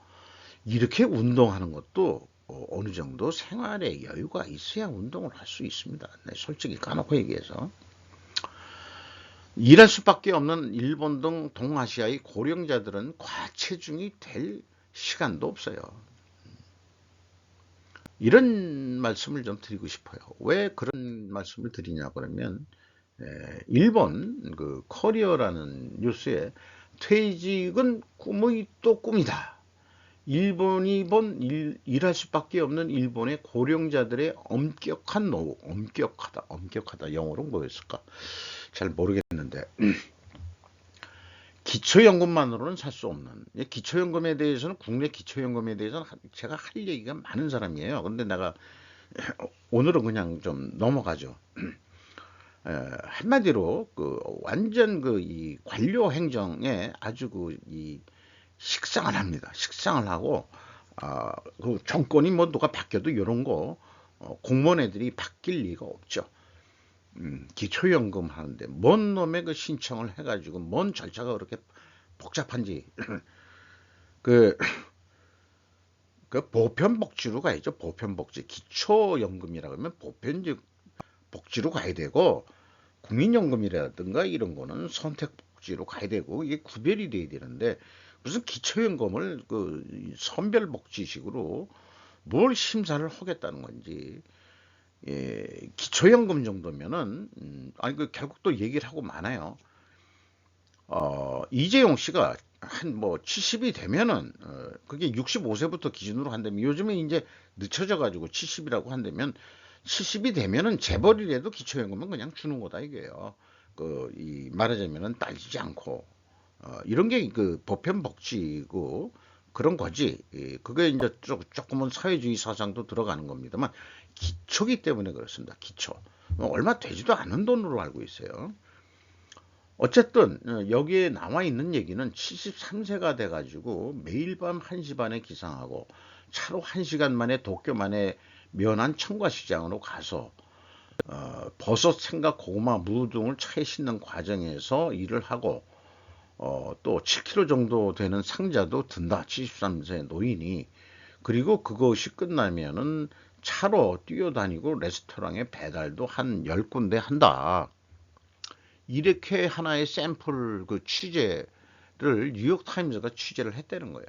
이렇게 운동하는 것도 어느 정도 생활에 여유가 있어야 운동을 할 수 있습니다. 네, 솔직히 까놓고 얘기해서. 일할 수밖에 없는 일본 등 동아시아의 고령자들은 과체중이 될 시간도 없어요. 이런 말씀을 좀 드리고 싶어요. 왜 그런 말씀을 드리냐 그러면 일본 그 커리어라는 뉴스에 퇴직은 꿈의 또 꿈이다. 일본이 일할 수밖에 없는 일본의 고령자들의 엄격한 노후, 엄격하다 영어로 뭐였을까? 잘 모르겠는데 기초연금만으로는 살 수 없는, 기초연금에 대해서는, 국내 기초연금에 대해서는 제가 할 얘기가 많은 사람이에요. 근데 내가 오늘은 그냥 좀 넘어가죠. 한마디로 완전 이 관료 행정에 아주 이 식상을 합니다. 식상을 하고 그 정권이 뭐 누가 바뀌어도 이런 거 공무원 애들이 바뀔 리가 없죠. 기초연금 하는데 뭔 놈의 그 신청을 해가지고 뭔 절차가 그렇게 복잡한지 그, 그 보편복지로 가야죠. 보편복지. 기초연금이라고 하면 보편복지로 가야 되고 국민연금이라든가 이런 거는 선택복지로 가야 되고 이게 구별이 돼야 되는데 무슨 기초연금을 선별복지식으로 뭘 심사를 하겠다는 건지. 기초연금 정도면은 아니 결국 또 얘기를 하고 많아요. 이재용 씨가 한 뭐 70이 되면은 그게 65세부터 기준으로 한다면 요즘에 이제 늦춰져 가지고 70이라고 한다면 70이 되면은 재벌이라도 기초연금은 그냥 주는 거다 이게요. 이 말하자면은 따지지 않고 이런 게 그 보편복지고 그런 거지. 그게 이제 조금은 사회주의 사상도 들어가는 겁니다만 기초기 때문에 그렇습니다. 기초. 얼마 되지도 않은 돈으로 알고 있어요. 어쨌든 여기에 나와 있는 얘기는 73세가 돼가지고 매일 밤 1시 반에 기상하고 차로 1시간 만에 도쿄만에 면한 청과시장으로 가서 버섯, 생각, 고구마, 무 등을 차에 싣는 과정에서 일을 하고 또 7kg 정도 되는 상자도 든다. 73세 노인이. 그리고 그것이 끝나면은 차로 뛰어다니고 레스토랑에 배달도 한 10군데 한다. 이렇게 하나의 샘플 취재를 뉴욕타임즈가 취재를 했다는 거예요.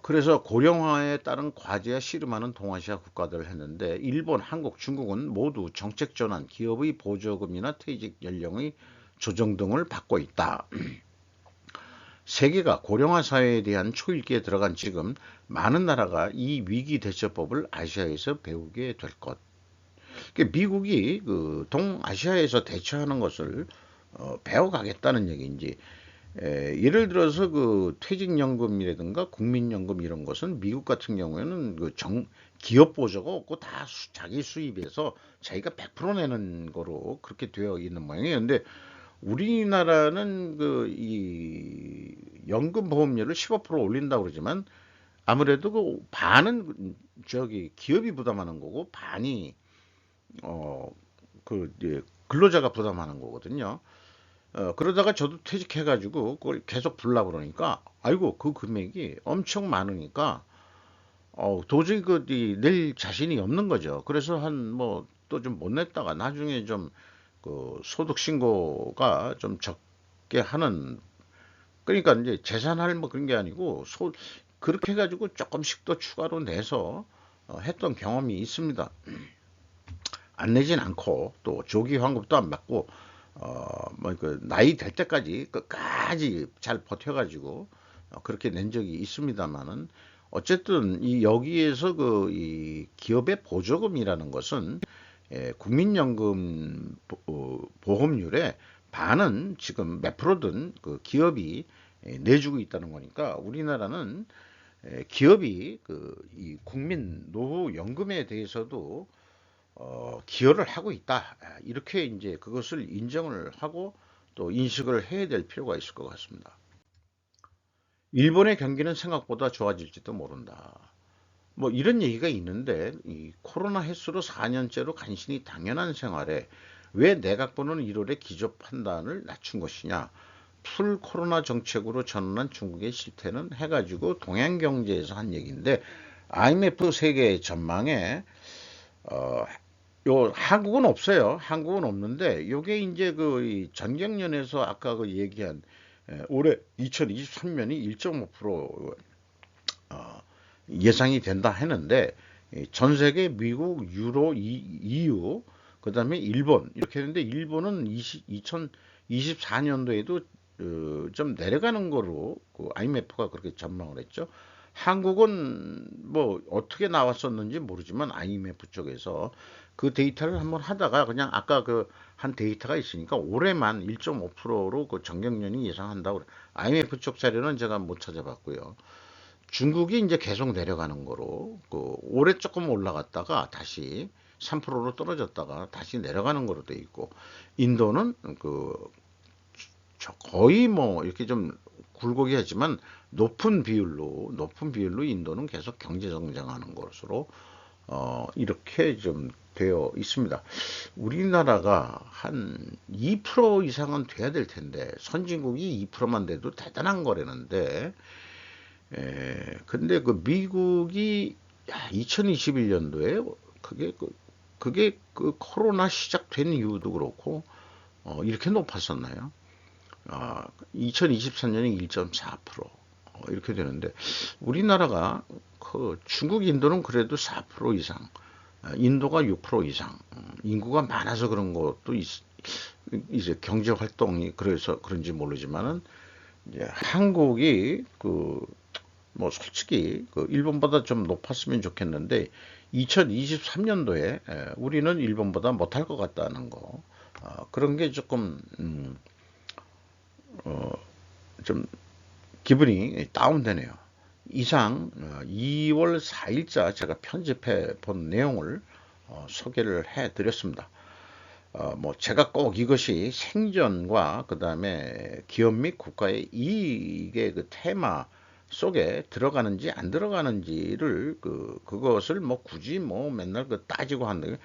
그래서 고령화에 따른 과제에 씨름하는 동아시아 국가들을 했는데 일본, 한국, 중국은 모두 정책 전환, 기업의 보조금이나 퇴직 연령의 조정 등을 받고 있다. 세계가 고령화 사회에 대한 초읽기에 들어간 지금 많은 나라가 이 위기 대처법을 아시아에서 배우게 될 것. 미국이 동아시아에서 대처하는 것을 배워가겠다는 얘기인지 예를 들어서 퇴직연금이라든가 국민연금 이런 것은 미국 같은 경우에는 기업 보조가 없고 다 자기 수입에서 자기가 100% 내는 거로 그렇게 되어 있는 모양이에요. 근데 우리나라는 이 연금 보험료를 15% 올린다고 그러지만 아무래도 반은 기업이 부담하는 거고 반이 근로자가 부담하는 거거든요. 그러다가 저도 퇴직해가지고 그걸 계속 불라 그러니까 아이고 그 금액이 엄청 많으니까 도저히 낼 자신이 없는 거죠. 그래서 한 뭐 또 좀 못 냈다가 나중에 좀 소득 신고가 좀 적게 하는 그러니까 이제 재산할 뭐 그런 게 아니고 그렇게 해가지고 조금씩 더 추가로 내서 했던 경험이 있습니다. 안 내진 않고 또 조기 환급도 안 받고 뭐 그 나이 될 때까지 끝까지 잘 버텨가지고 그렇게 낸 적이 있습니다만은 어쨌든 이 여기에서 이 기업의 보조금이라는 것은 국민연금 보험료의 반은 지금 몇 프로든 그 기업이 내주고 있다는 거니까 우리나라는 기업이 이 국민 노후연금에 대해서도 기여를 하고 있다. 이렇게 이제 그것을 인정을 하고 또 인식을 해야 될 필요가 있을 것 같습니다. 일본의 경기는 생각보다 좋아질지도 모른다. 뭐 이런 얘기가 있는데 이 코로나 횟수로 4년째로 간신히 당연한 생활에 왜 내각부는 1월에 기조 판단을 낮춘 것이냐. 풀 코로나 정책으로 전환한 중국의 실태는 해가지고 동양경제에서 한 얘기인데 IMF 세계 전망에 어, 요 한국은 없어요. 한국은 없는데 요게 이제 이 전경련에서 아까 그 얘기한 올해 2023년이 1.5% 예상이 된다 했는데 전 세계 미국, 유로, EU, 그다음에 일본 이렇게 했는데 일본은 2024년도에도 좀 내려가는 거로 IMF가 그렇게 전망을 했죠. 한국은 뭐 어떻게 나왔었는지 모르지만 IMF 쪽에서 그 데이터를 한번 하다가 그냥 아까 그 한 데이터가 있으니까 올해만 1.5%로 그 정경련이 예상한다고 IMF 쪽 자료는 제가 못 찾아봤고요. 중국이 이제 계속 내려가는 거로 올해 조금 올라갔다가 다시 3%로 떨어졌다가 다시 내려가는 거로 돼 있고 인도는 거의 뭐 이렇게 좀 굴곡이 하지만 높은 비율로 인도는 계속 경제 성장하는 것으로 이렇게 좀 되어 있습니다. 우리나라가 한 2% 이상은 돼야 될 텐데 선진국이 2%만 돼도 대단한 거라는데 근데 그 미국이 2021년도에 그게 그 코로나 시작된 이유도 그렇고 이렇게 높았었나요? 2023년에 1.4% 이렇게 되는데 우리나라가 그 중국, 인도는 그래도 4% 이상, 인도가 6% 이상, 인구가 많아서 그런 것도 이제 경제 활동이 그래서 그런지 모르지만은 이제 한국이 뭐 솔직히 일본보다 좀 높았으면 좋겠는데 2023년도에 우리는 일본보다 못할 것 같다는 거 그런 게 조금 좀 기분이 다운되네요. 이상 2월 4일자 제가 편집해 본 내용을 소개를 해 드렸습니다. 뭐 제가 꼭 이것이 생존과 그 다음에 기업 및 국가의 이익의 그 테마 속에 들어가는지 안 들어가는지를 그것을 뭐 굳이 뭐 맨날 따지고 하는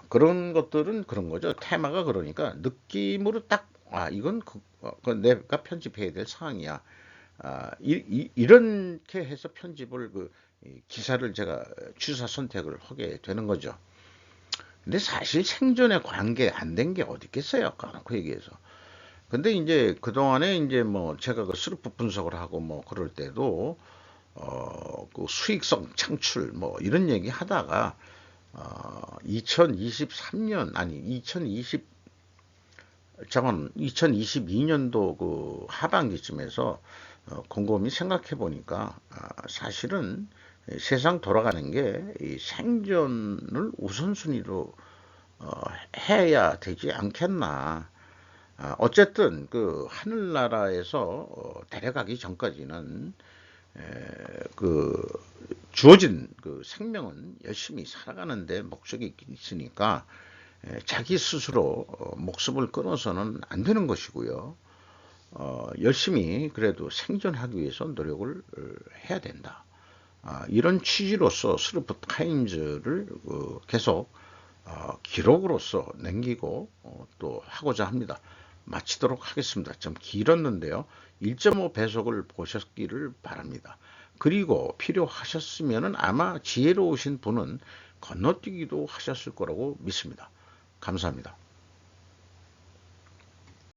그런 것들은 그런 거죠. 테마가 그러니까 느낌으로 딱 이건 내가 편집해야 될 사항이야. 이렇게 해서 편집을 기사를 제가 취사 선택을 하게 되는 거죠. 근데 사실 생존에 관계 안 된 게 어디 있겠어요? 까놓고 얘기해서. 근데 이제 그동안에 이제 뭐 제가 스루프 분석을 하고 뭐 그럴 때도 그 수익성 창출 뭐 이런 얘기 하다가 2023년 아니 2022년도 그 하반기쯤에서 곰곰이 생각해 보니까 사실은 세상 돌아가는 게 이 생존을 우선순위로 해야 되지 않겠나. 어쨌든 하늘나라에서 데려가기 전까지는 그 주어진 생명은 열심히 살아가는데 목적이 있으니까 자기 스스로 목숨을 끊어서는 안 되는 것이고요. 열심히 그래도 생존하기 위해서 노력을 해야 된다. 이런 취지로서 스루프 타임즈를 계속 기록으로서 남기고 또 하고자 합니다. 마치도록 하겠습니다. 좀 길었는데요. 1.5 배속을 보셨기를 바랍니다. 그리고 필요하셨으면 아마 지혜로우신 분은 건너뛰기도 하셨을 거라고 믿습니다. 감사합니다.